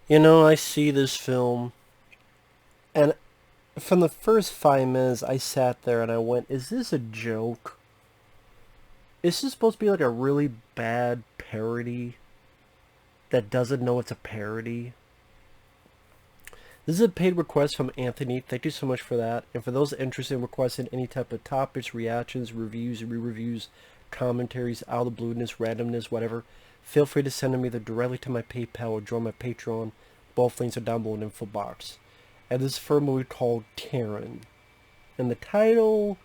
You know, I see this film, and from the first 5 minutes, I sat there and I went, is this a joke? Is this supposed to be like a really bad parody that doesn't know it's a parody? This is a paid request from Anthony. Thank you so much for that. And for those interested in requesting any type of topics, reactions, reviews, re-reviews, commentaries, out of the blueness, randomness, whatever, feel free to send them either directly to my PayPal or join my Patreon. Both links are down below in the info box. And this is for a movie called Taryn. And the title,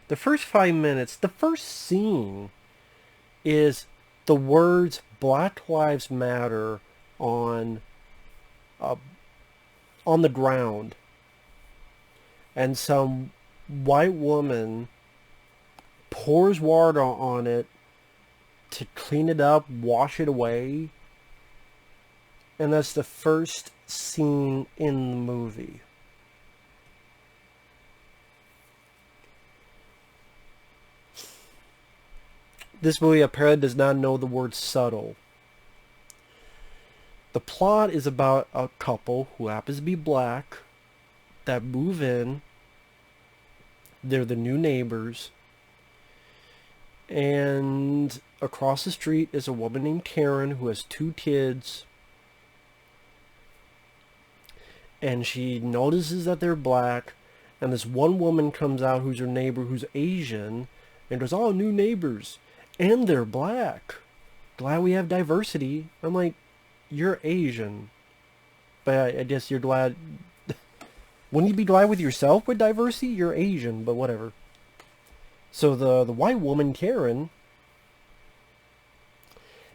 the first 5 minutes, the first scene is the words Black Lives Matter on uh, on the ground, and some white woman pours water on it to clean it up, wash it away, and that's the first scene in the movie. This movie apparently does not know the word subtle. The plot is about a couple who happens to be black that move in. They're the new neighbors. And across the street is a woman named Taryn who has 2 kids. And she notices that they're black. And this one woman comes out who's her neighbor who's Asian. And goes, oh, new neighbors. And they're black. Glad we have diversity. I'm like, you're Asian. But I guess you're glad. Wouldn't you be glad with yourself with diversity? You're Asian, but whatever. So the white woman, Karen,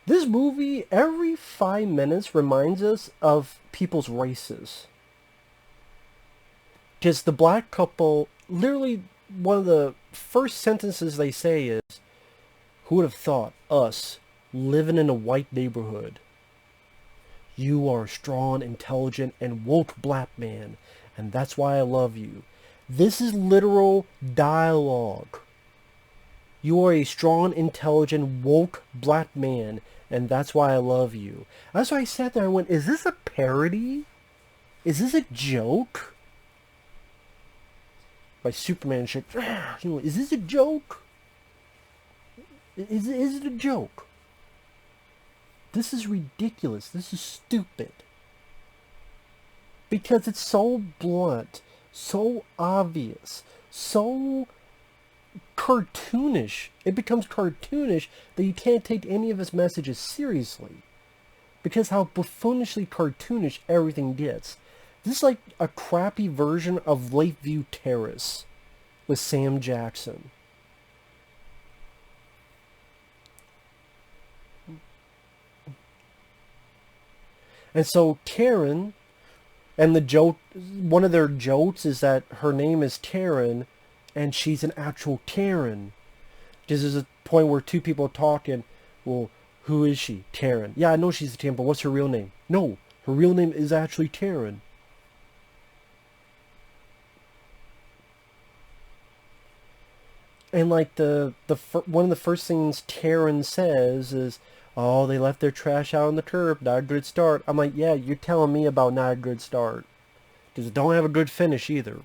this movie every 5 minutes reminds us of people's races. Because the black couple, literally one of the first sentences they say is, who would have thought us living in a white neighborhood? You are a strong, intelligent, and woke black man, and that's why I love you. This is literal dialogue. You are a strong, intelligent, woke black man, and that's why I love you. That's why I sat there and went, is this a parody? Is this a joke? By Superman shit. Is this a joke? Is it a joke? This is ridiculous. This is stupid. Because it's so blunt, so obvious, so cartoonish. It becomes cartoonish that you can't take any of his messages seriously. Because how buffoonishly cartoonish everything gets. This is like a crappy version of Lakeview Terrace with Sam Jackson. And so Karen, and the joke, one of their jokes is that her name is Taryn, and she's an actual Karen. Because there's a point where 2 people are talking, well, who is she? Taryn. Yeah, I know she's a Taryn, but what's her real name? No, her real name is actually Taryn. And like one of the first things Taryn says is, "Oh, they left their trash out on the curb. Not a good start." I'm like, "Yeah, you're telling me about not a good start, because it don't have a good finish either,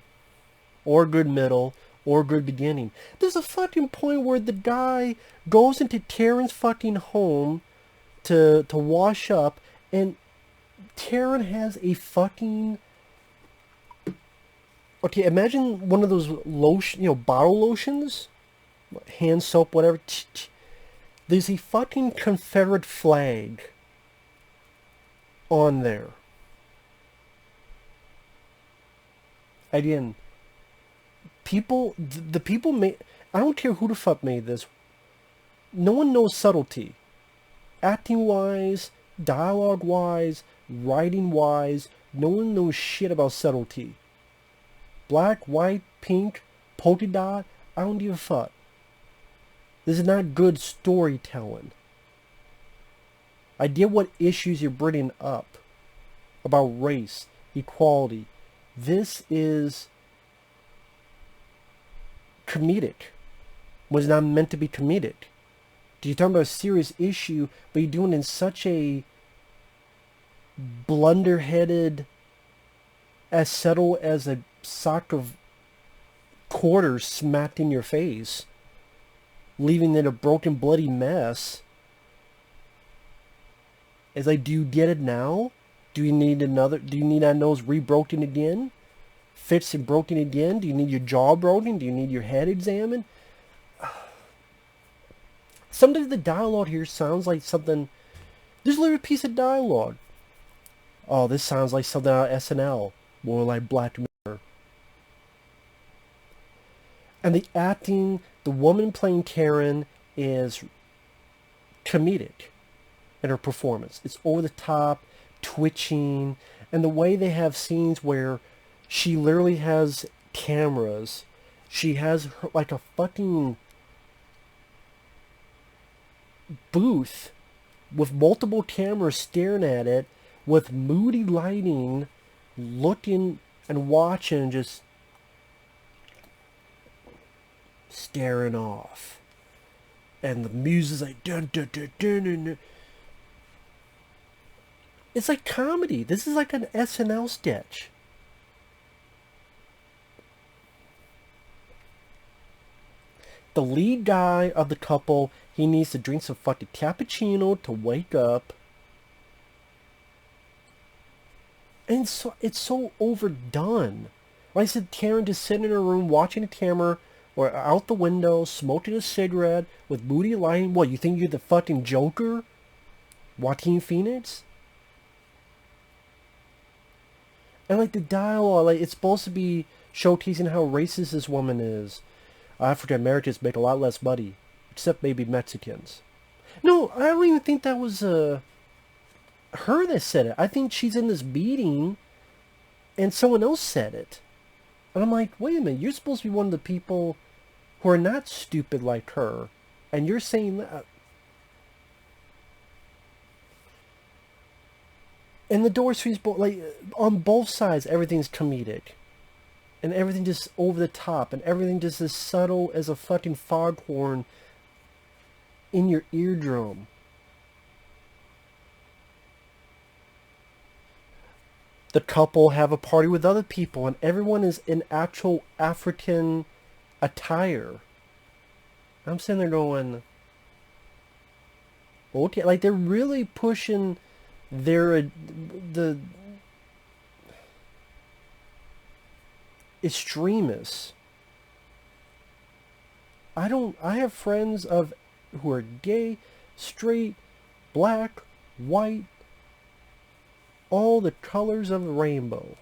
or good middle, or good beginning." There's a fucking point where the guy goes into Taryn's fucking home to wash up, and Taryn has a fucking, okay, imagine one of those lotion, bottle lotions, hand soap, whatever. There's a fucking Confederate flag on there. Again, the people made, I don't care who the fuck made this. No one knows subtlety. Acting wise, dialogue wise, writing wise, no one knows shit about subtlety. Black, white, pink, polka dot, I don't give a fuck. This is not good storytelling. I get what issues you're bringing up about race, equality. This is comedic. Was not meant to be comedic. You're talking about a serious issue, but you're doing it in such a blunder-headed, as subtle as a sock of quarters smacked in your face, leaving it a broken, bloody mess. It's like, do you get it now? Do you need another? Do you need that nose re-broken again? Fixed and broken again? Do you need your jaw broken? Do you need your head examined? Sometimes the dialogue here sounds like something. There's a little piece of dialogue. Oh, this sounds like something out of SNL. More like Black Mirror. And the acting, the woman playing Taryn is comedic in her performance. It's over the top, twitching, and the way they have scenes where she literally has cameras. She has her, like a fucking booth with multiple cameras staring at it, with moody lighting, looking and watching, just staring off. And the music's like dun dun dun dun dun. Dun. It's like comedy. This is like an SNL sketch. The lead guy of the couple, he needs to drink some fucking cappuccino to wake up. And so it's so overdone. Like I said, Taryn just sitting in her room watching the camera or out the window, smoking a cigarette with moody lighting. What, you think you're the fucking Joker? Joaquin Phoenix? And like the dialogue, like it's supposed to be showcasing how racist this woman is. African Americans make a lot less money, except maybe Mexicans. No, I don't even think that was her that said it. I think she's in this meeting, and someone else said it. And I'm like, wait a minute, you're supposed to be one of the people who are not stupid like her, and you're saying that. And the door swings, like, on both sides, everything's comedic. And everything just over the top, and everything just as subtle as a fucking foghorn in your eardrum. The couple have a party with other people, and everyone is in actual African attire. I'm sitting there going, okay, like they're really pushing the extremists. I have friends who are gay, straight, black, white, all the colors of the rainbow.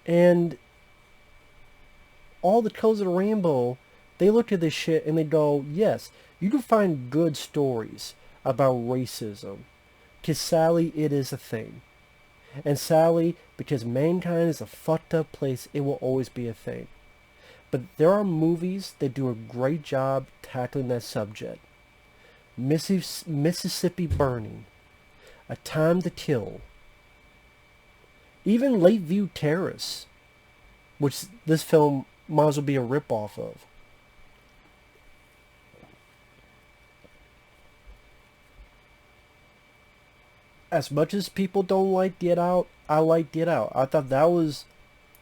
And all the colors of the rainbow, they look at this shit and they go, yes, you can find good stories about racism. Because sadly, it is a thing. And sadly, because mankind is a fucked up place, it will always be a thing. But there are movies that do a great job tackling that subject. Mississippi Burning, A Time to Kill, even Lakeview Terrace, which this film might as well be a ripoff of. As much as people don't like Get Out, I like Get Out. I thought that was,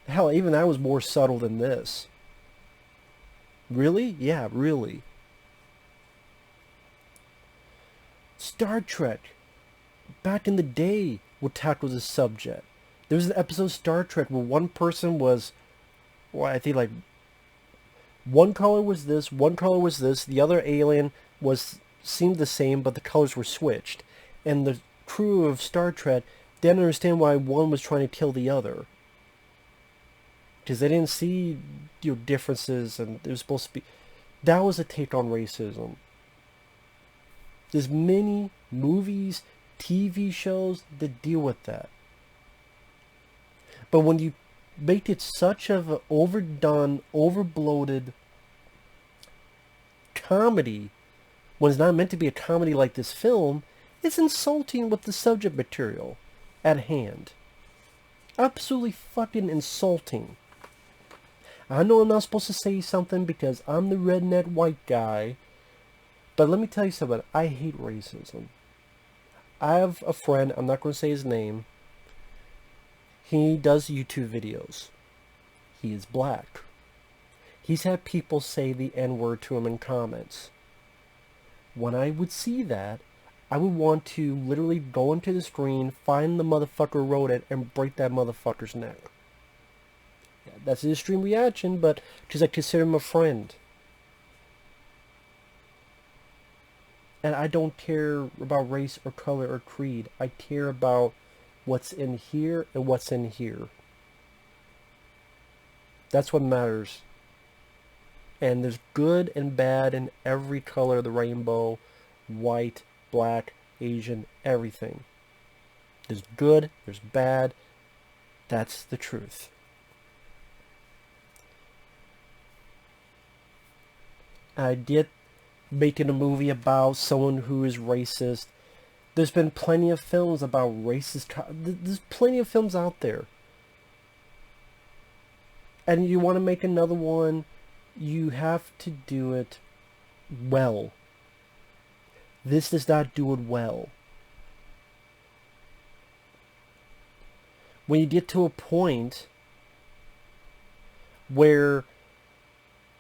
hell, even that was more subtle than this. Really? Yeah, really. Star Trek, back in the day, would tackle this subject. There was an episode of Star Trek where one person was, well, I think like, one color was this, one color was this, the other alien seemed the same, but the colors were switched. And the crew of Star Trek didn't understand why one was trying to kill the other. Because they didn't see, differences, and it was supposed to be... That was a take on racism. There's many movies, TV shows that deal with that. But when you make it such of an overdone, overbloated comedy, when it's not meant to be a comedy like this film, it's insulting with the subject material at hand. Absolutely fucking insulting. I know I'm not supposed to say something because I'm the redneck white guy, but let me tell you something. I hate racism. I have a friend, I'm not going to say his name. He does YouTube videos. He is black. He's had people say the N-word to him in comments. When I would see that, I would want to literally go into the screen, find the motherfucker who wrote it, and break that motherfucker's neck. Yeah, that's an extreme reaction, but because I consider him a friend. And I don't care about race or color or creed. I care about what's in here and what's in here. That's what matters. And there's good and bad in every color of the rainbow. White, black, Asian, everything. There's good, there's bad. That's the truth. I did making a movie about someone who is racist. There's been plenty of films about racist. There's plenty of films out there. And you want to make another one, you have to do it well. This does not do it well. When you get to a point where,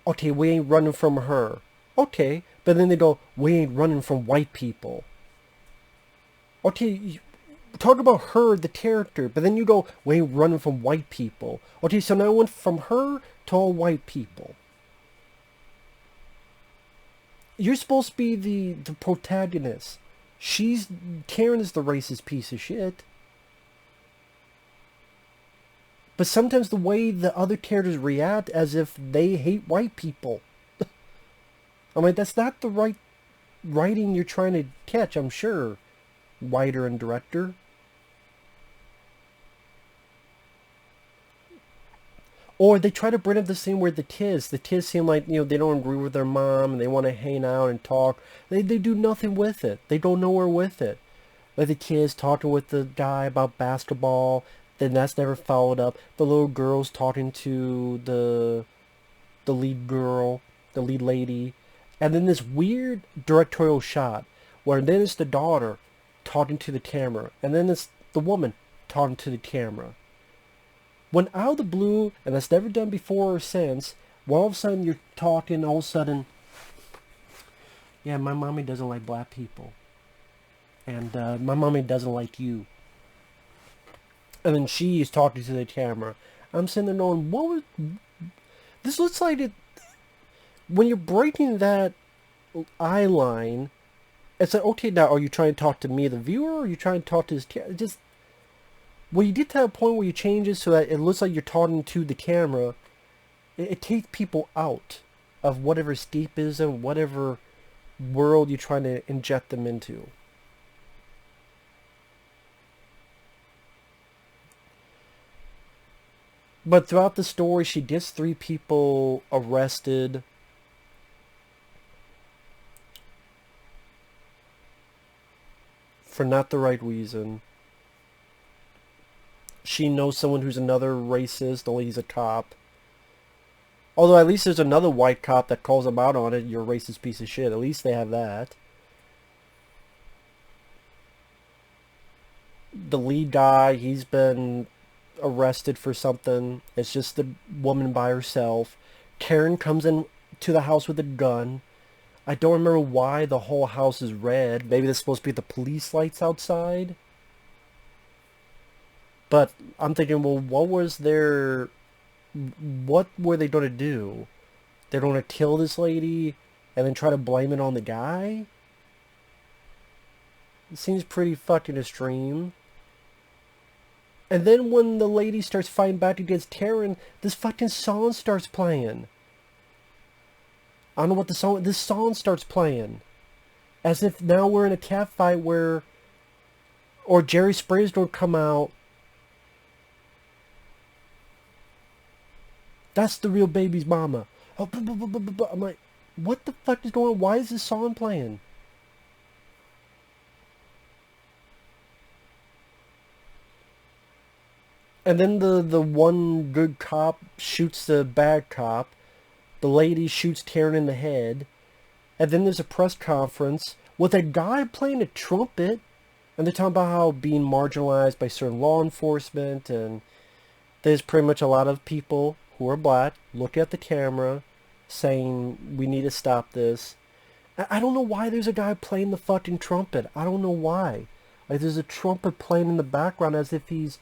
okay, we ain't running from her. Okay, but then they go, we ain't running from white people. Okay, talk about her, the character, but then you go, we ain't running from white people. Okay, so now I went from her to all white people. You're supposed to be the protagonist. Taryn is the racist piece of shit. But sometimes the way the other characters react as if they hate white people. I mean, that's not the right writing you're trying to catch, I'm sure, writer and director. Or they try to bring up the scene where the kids seem like, they don't agree with their mom and they want to hang out and talk. They do nothing with it. They go nowhere with it. Like the kids talking with the guy about basketball, then that's never followed up. The little girl's talking to the lead girl, the lead lady. And then this weird directorial shot where then it's the daughter talking to the camera. And then it's the woman talking to the camera. When out of the blue, and that's never done before or since, well, all of a sudden you're talking, all of a sudden, yeah, my mommy doesn't like black people. And my mommy doesn't like you. And then she is talking to the camera. I'm sitting there going, what was... This looks like it... When you're breaking that eye line, it's like, okay, now, are you trying to talk to me, the viewer, or are you trying to talk to this... Just... When you get to that point where you change it so that it looks like you're talking to the camera, it takes people out of whatever escapism, whatever world you're trying to inject them into. But throughout the story, she gets 3 people arrested. For not the right reason. She knows someone who's another racist, only he's a cop. Although at least there's another white cop that calls him out on it, you're a racist piece of shit. At least they have that. The lead guy, he's been arrested for something. It's just the woman by herself. Karen comes in to the house with a gun. I don't remember why the whole house is red. Maybe that's supposed to be the police lights outside. But I'm thinking, well, what were they going to do? They're going to kill this lady and then try to blame it on the guy? It seems pretty fucking extreme. And then when the lady starts fighting back against Taryn, this fucking song starts playing. I don't know what this song starts playing. As if now we're in a cat fight where... Or Jerry Spray's going to come out. That's the real baby's mama. Oh, I'm like, what the fuck is going on? Why is this song playing? And then the one good cop shoots the bad cop. The lady shoots Taryn in the head. And then there's a press conference with a guy playing a trumpet And they're talking about how being marginalized by certain law enforcement, and there's pretty much a lot of people who are black look at the camera saying we need to stop this. I don't know why there's a guy playing the fucking trumpet. I don't know why. Like, there's a trumpet playing in the background as if he's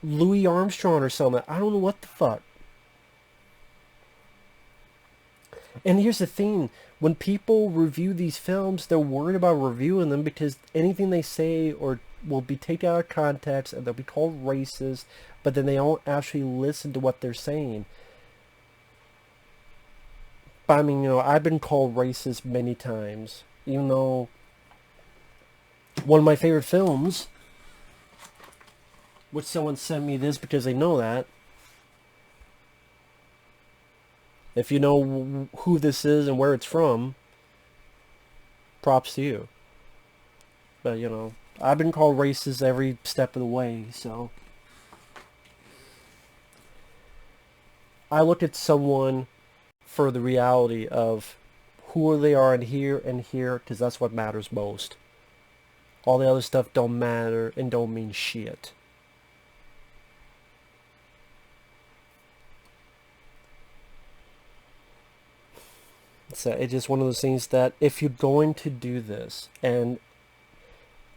Louis Armstrong or something. I don't know what the fuck. And here's the thing. When people review these films, they're worried about reviewing them because anything they say or will be taken out of context and they'll be called racist, but then they don't actually listen to what they're saying. But I mean, I've been called racist many times, even though one of my favorite films, which someone sent me this because they know that. If you know who this is and where it's from, props to you. But, I've been called racist every step of the way, so. I look at someone for the reality of who they are in here and here, because that's what matters most. All the other stuff don't matter and don't mean shit. So it's just one of those things that if you're going to do this, and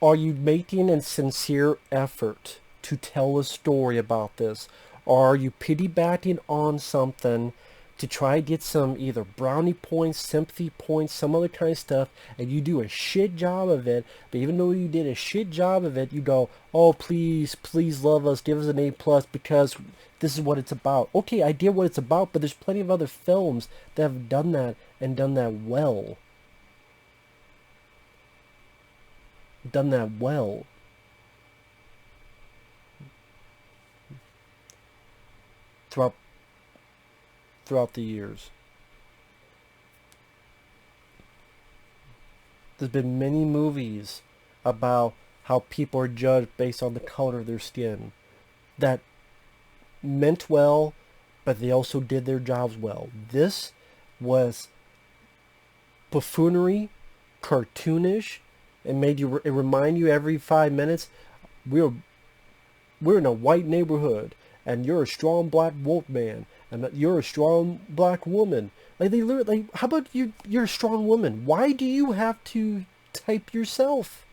are you making a sincere effort to tell a story about this, or are you piggybacking on something to try to get some either brownie points, sympathy points, some other kind of stuff, and you do a shit job of it, but even though you did a shit job of it, you go, oh, please, please love us, give us an A+, because this is what it's about. Okay, I get what it's about, but there's plenty of other films that have done that, and done that well. Done that well. Throughout the years. There's been many movies about how people are judged based on the color of their skin that meant well, but they also did their jobs well. This was buffoonery, cartoonish. It remind you every 5 minutes, we're we're in a white neighborhood, and you're a strong black wolf man, and that you're a strong black woman. Like, they literally, like, how about you're a strong woman? Why do you have to type yourself?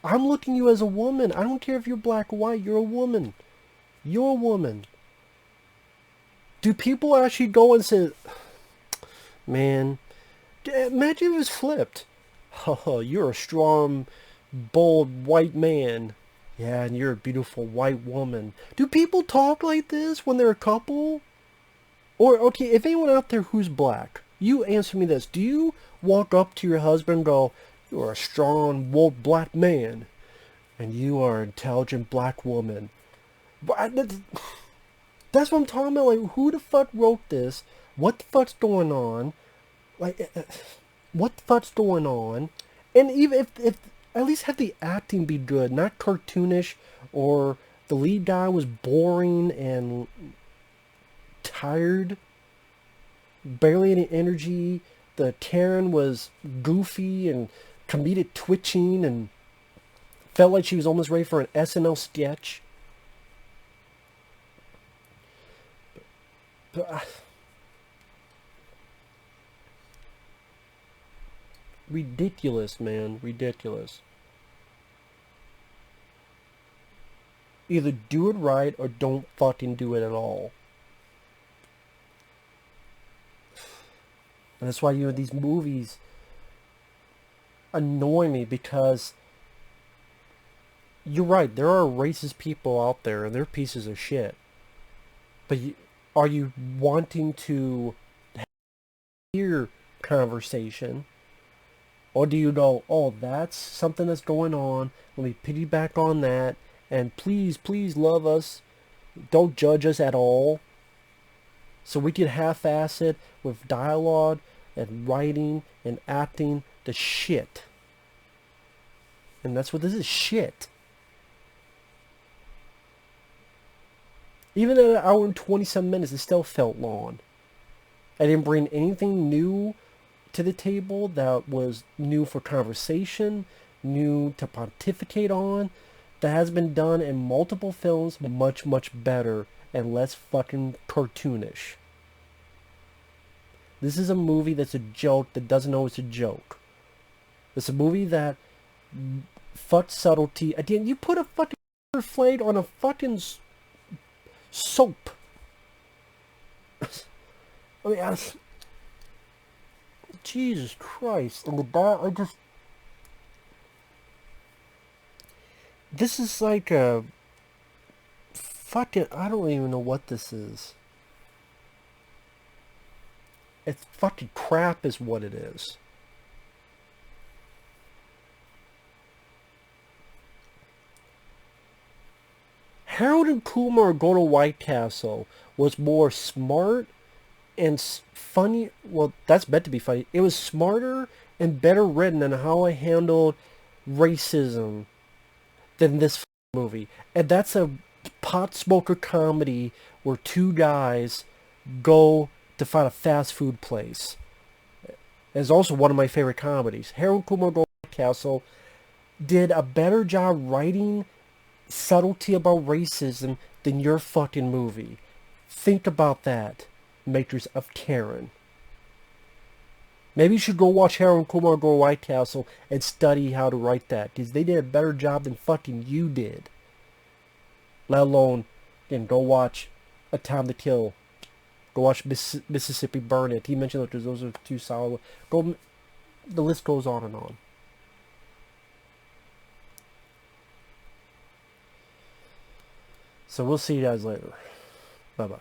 I'm looking at you as a woman. I don't care if you're black or white. You're a woman. You're a woman. Do people actually go and say, man, imagine if it was flipped. Oh, you're a strong, bold white man. Yeah, and you're a beautiful white woman. Do people talk like this when they're a couple? Or, okay, if anyone out there who's black, you answer me this. Do you walk up to your husband and go, you're a strong, bold black man, and you are an intelligent black woman? That's what I'm talking about. Like, who the fuck wrote this? What the fuck's going on? Like, what the fuck's going on? And even if at least have the acting be good, not cartoonish, or the lead guy was boring and tired, barely any energy. The Taryn was goofy and comedic twitching and felt like she was almost ready for an SNL sketch. But, ridiculous, man. Ridiculous. Either do it right or don't fucking do it at all. And that's why, these movies annoy me, because you're right, there are racist people out there and they're pieces of shit. But are you wanting to hear conversation? Or do you go, oh, that's something that's going on, let me piggyback on that, and please, please love us, don't judge us at all, so we can half-ass it with dialogue and writing and acting the shit. And that's what this is, shit. Even at an hour and 20-some minutes, it still felt long. I didn't bring anything new to the table that was new for conversation, new to pontificate on, that has been done in multiple films much, much better and less fucking cartoonish. This is a movie that's a joke that doesn't know it's a joke. It's a movie that fucked subtlety. Again, you put a fucking flame on a fucking soap. I mean, Jesus Christ. And I just... This is like a... Fucking... I don't even know what this is. It's fucking crap is what it is. Harold and Kumar Go to White Castle was more smart and funny. Well, that's meant to be funny. It was smarter and better written on how I handled racism than this movie. And that's a pot smoker comedy where two guys go to find a fast food place. It's also one of my favorite comedies. Harold Kumar Go to White Castle did a better job writing subtlety about racism than your fucking movie. Think about that, makers of Taryn. Maybe you should go watch Harold Kumar Go to White Castle and study how to write that, because they did a better job than fucking you did. Let alone, again, go watch A Time to Kill. Go watch Mississippi Burn. He mentioned that those are two solid. Go. The list goes on and on. So we'll see you guys later. Bye-bye.